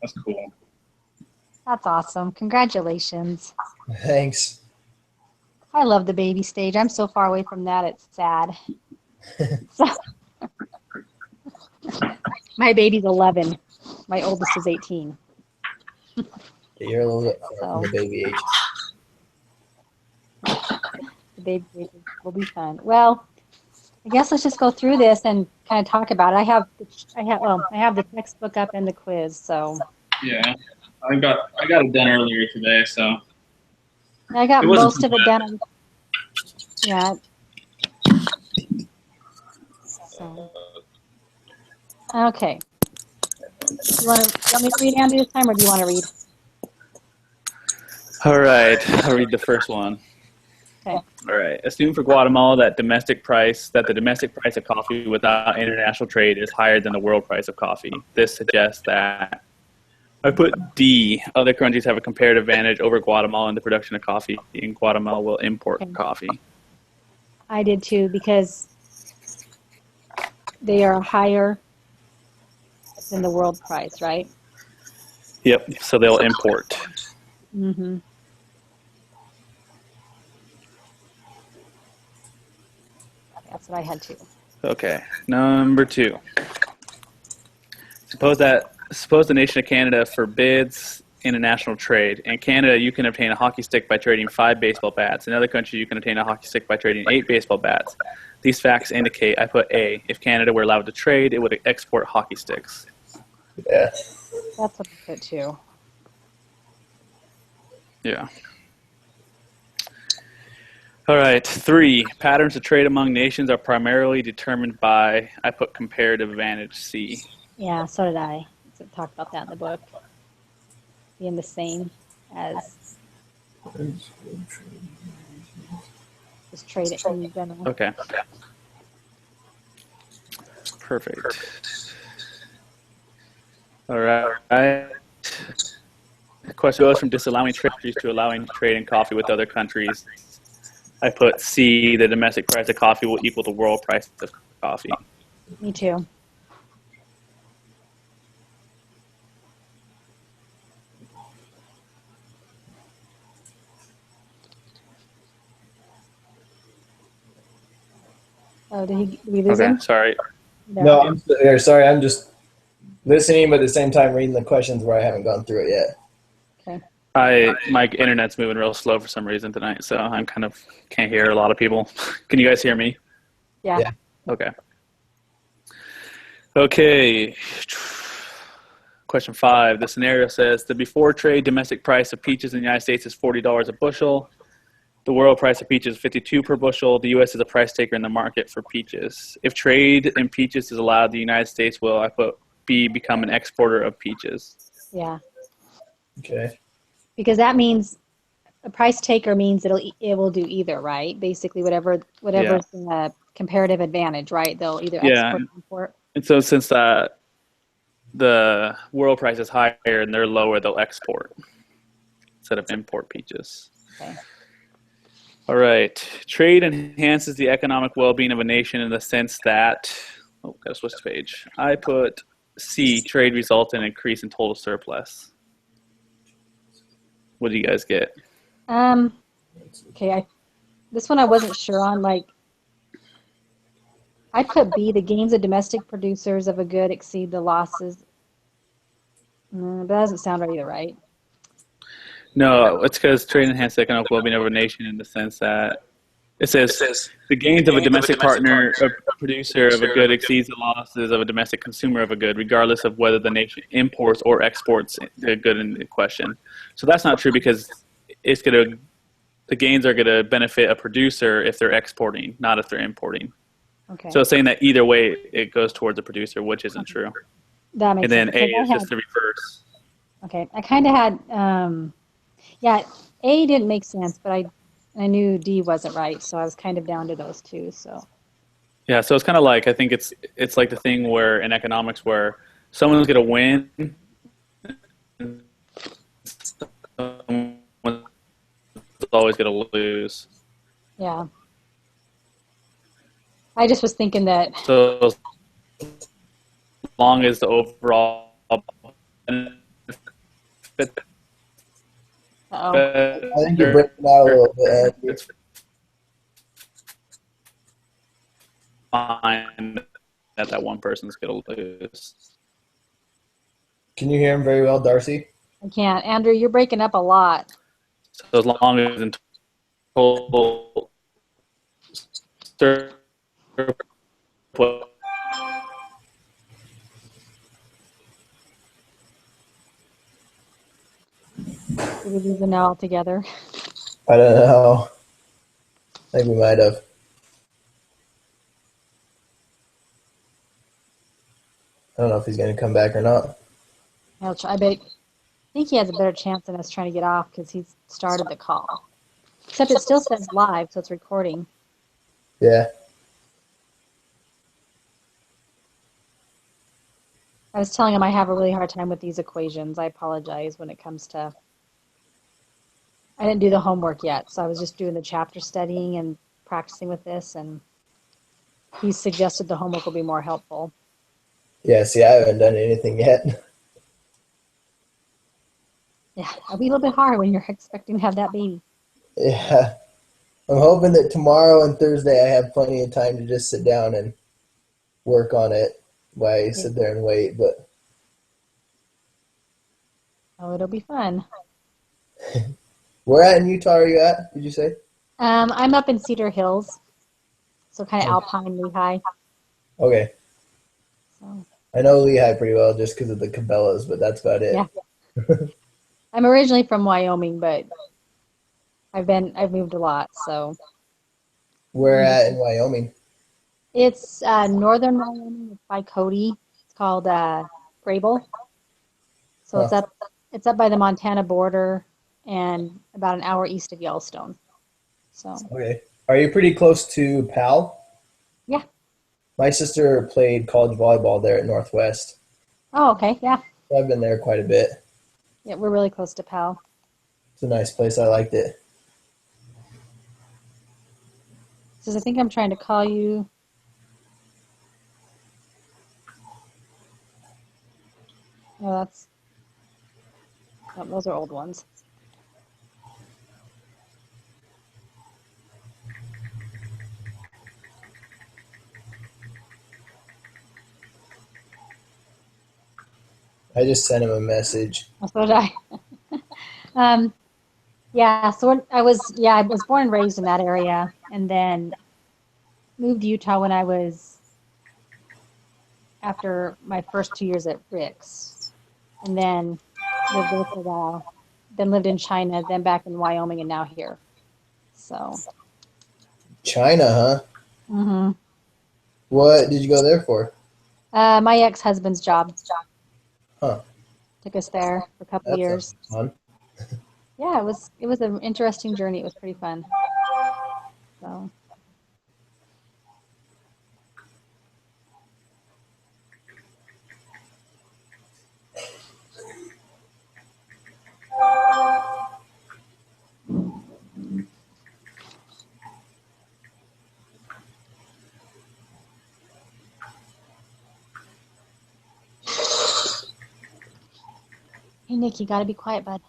That's cool. That's awesome. Congratulations. Thanks. I love the baby stage. I'm so far away from that, it's sad. So, my baby's 11. My oldest is 18. You're a little bit far from the So baby age. the baby stage will be fun. Well, I guess let's just go through this and kind of talk about it. I have the textbook up and the quiz. So Yeah, I got it done earlier today, so I got it wasn't most too of it bad. done. Yeah. So okay. You want me to read, Andy, this time, or do you want to read? All right, I'll read the first one. Okay. All right. Assume for Guatemala that the domestic price of coffee without international trade is higher than the world price of coffee. This suggests that I put D. Other countries have a comparative advantage over Guatemala in the production of coffee, and Guatemala will import Okay. coffee. I did too because they are higher than the world price, right? Yep. So they'll import. Mm-hmm. That's what I had too. Okay. Number 2. Suppose the nation of Canada forbids international trade. In Canada, you can obtain a hockey stick by trading 5 baseball bats. In other countries, you can obtain a hockey stick by trading 8 baseball bats. These facts indicate, I put A, if Canada were allowed to trade, it would export hockey sticks. Yeah. That's what I put too. Yeah. All right. 3, patterns of trade among nations are primarily determined by, I put comparative advantage, C. Yeah, so did I. So talked about that in the book. Being the same as just trade it in general. Okay. Perfect. All right. The question goes from disallowing trade to allowing trade in coffee with other countries. I put C, the domestic price of coffee will equal the world price of coffee. Me too. Oh, did we lose Okay, him? sorry. No, I'm still here. Sorry, I'm just listening, but at the same time reading the questions where I haven't gone through it yet. Okay. My internet's moving real slow for some reason tonight, so I'm kind of can't hear a lot of people. Can you guys hear me? Yeah. Yeah. Okay. Okay. Question 5. The scenario says the before trade domestic price of peaches in the United States is $40 a bushel. The world price of peaches is $52 per bushel. The U.S. is a price taker in the market for peaches. If trade in peaches is allowed, the United States will, I put B, become an exporter of peaches. Yeah. Okay. Because that means a price taker means it will do either, right? Basically, whatever's the comparative advantage, right? They'll either export or import. And so since the world price is higher and they're lower, they'll export instead of import peaches. Okay. All right. Trade enhances the economic well-being of a nation in the sense that, gotta switch the page. I put C, trade results in an increase in total surplus. What do you guys get? Okay, this one I wasn't sure on. Like, I put B, the gains of domestic producers of a good exceed the losses. But that doesn't sound right either, right? No, it's because trade enhances the economic well-being of a nation in the sense that it says the gains of a domestic partner, a producer of a good exceeds the losses of a domestic consumer of a good, regardless of whether the nation imports or exports the good in question. So that's not true because the gains are going to benefit a producer if they're exporting, not if they're importing. Okay. So it's saying that either way it goes towards a producer, which isn't true. That makes sense. And then A is just the reverse. Okay, I kind of had, yeah, A didn't make sense, but I knew D wasn't right, so I was kind of down to those two. So Yeah, so it's kind of like, I think it's like the thing where in economics where someone's going to win, someone's always going to lose. yeah, I just was thinking that. So as long as the overall benefit Uh-oh. I think you're breaking out a little bit, Andrew. it's fine that one person's going to lose. Can you hear him very well, Darcy? I can't. Andrew, you're breaking up a lot. So as long as in total surplus, Did we lose it now altogether? I don't know. I think we might have. I don't know if he's going to come back or not. I think he has a better chance than us trying to get off because he's started the call. Except it still says live, so it's recording. Yeah. I was telling him I have a really hard time with these equations. I apologize when it comes to. I didn't do the homework yet, so I was just doing the chapter studying and practicing with this, and he suggested the homework will be more helpful. Yeah, see, I haven't done anything yet. Yeah, it'll be a little bit hard when you're expecting to have that baby. Yeah. I'm hoping that tomorrow and Thursday I have plenty of time to just sit down and work on it while I sit there and wait. But Oh, it'll be fun. where at in Utah are you at, did you say? I'm up in Cedar Hills, so kind of Alpine, Lehigh. Okay. So I know Lehigh pretty well just because of the Cabela's, but that's about it. yeah, I'm originally from Wyoming, but I've moved a lot. So Where at in Wyoming? it's northern Wyoming. It's by Cody. It's called Grable. So Huh. it's up by the Montana border and about an hour east of Yellowstone. So Okay. Are you pretty close to Pal? yeah. My sister played college volleyball there at Northwest. Oh, okay. Yeah. So I've been there quite a bit. Yeah, we're really close to Powell. It's a nice place. I liked it. Says I think I'm trying to call you. Oh, those are old ones. I just sent him a message. So did I. Yeah, so I was born and raised in that area, and then moved to Utah when I was after my first 2 years at Rick's, and then lived there for a while. Then lived in China, then back in Wyoming, and now here. So. China, huh? Mm-hmm. What did you go there for? My ex-husband's job. Huh. Took us there for a couple That years. sounds fun. Yeah, it was an interesting journey. It was pretty fun. So. Hey, Nick, you got to be quiet, bud.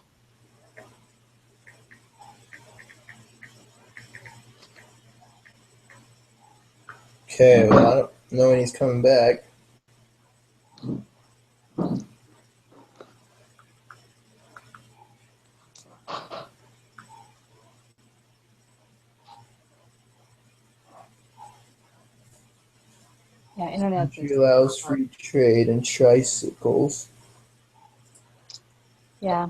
Okay, well, I don't know when he's coming back. Yeah, internet. She allows free trade in tricycles. Yeah.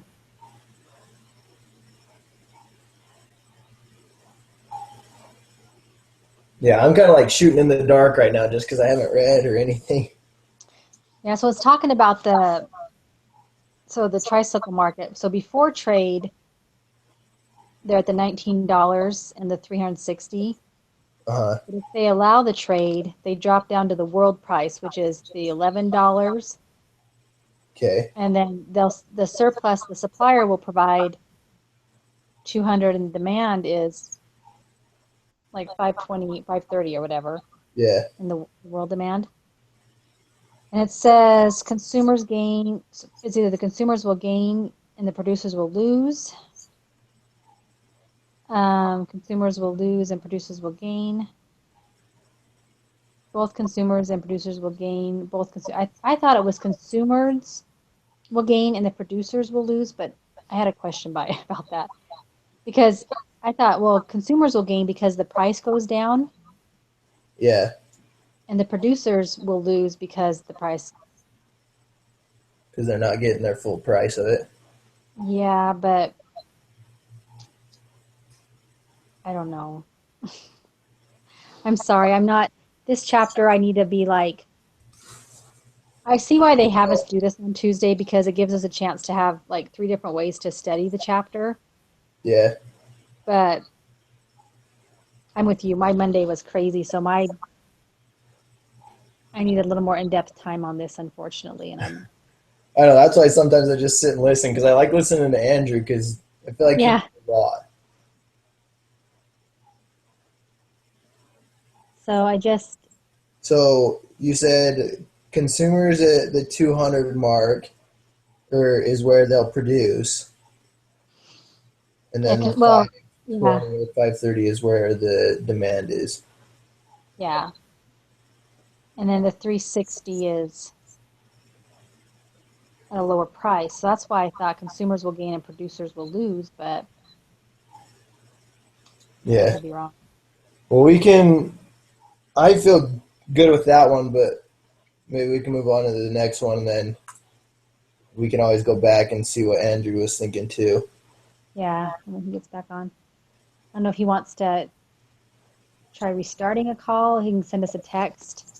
Yeah, I'm kind of like shooting in the dark right now just because I haven't read or anything. Yeah, so it's talking about the tricycle market. So before trade, they're at the $19 and the 360. Uh-huh. But if they allow the trade, they drop down to the world price, which is the $11. Okay. And then the surplus, the supplier will provide 200, and demand is like 520, 530 or whatever Yeah. in the world demand. And it says consumers gain, it's either the consumers will gain and the producers will lose. Consumers will lose and producers will gain. Both consumers and producers will gain. I thought it was consumers will gain and the producers will lose, but I had a question about that because I thought, well, consumers will gain because the price goes down, Yeah, and the producers will lose because the price. because they're not getting their full price of it. Yeah, but I don't know. I'm sorry, I'm not. This chapter, I need to be like. I see why they have us do this on Tuesday because it gives us a chance to have like 3 different ways to study the chapter. Yeah. But I'm with you. My Monday was crazy, so I need a little more in-depth time on this, unfortunately, and I'm I know. That's why sometimes I just sit and listen because I like listening to Andrew because I feel like he knows yeah. a lot. So I just So you said consumers at the 200 mark or is where they'll produce, and yeah, then the well, yeah, 520 or 530 is where the demand is. yeah, and then the 360 is at a lower price. So that's why I thought consumers will gain and producers will lose, but I Yeah. could be wrong. Well, we can. I feel good with that one, but maybe we can move on to the next one, and then we can always go back and see what Andrew was thinking too. Yeah, when he gets back on. I don't know if he wants to try restarting a call. He can send us a text.